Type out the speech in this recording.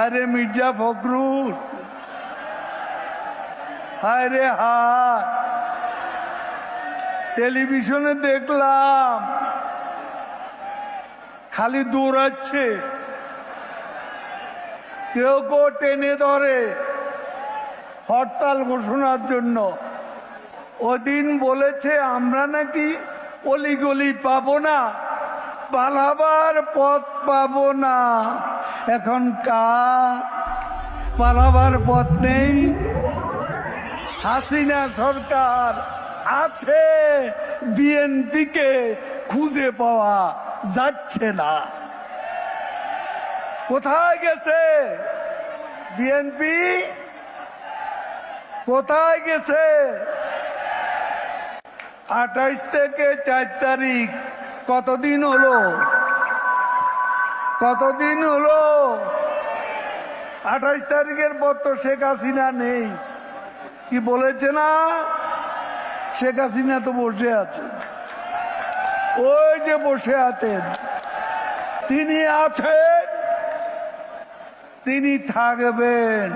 আরে মির্জা ফখরুল, আরে টেলিভিশনে দেখলাম খালি দৌড়াচ্ছে, কেউ কেউ টেনে ধরে হরতাল ঘোষণার জন্য। ওদিন বলেছে আমরা নাকি অলিগলি পাবো না, পালাবার পথ পাবো না। এখন পালাবার পথ নেই। হাসিনা সরকার আছে, বিএনপিকে খুঁজে পাওয়া যাচ্ছে না। কোথায় গেছে বিএনপি? কোথায় গেছে? 28 থেকে 4 তারিখ কতদিন হলো? 28 তারিখের পর তো শেখ হাসিনা নেই। কি বলেছে না, শেখ হাসিনা তো বসে আছে, ওই যে বসে আছেন, তিনি আছেন, তিনি থাকবেন।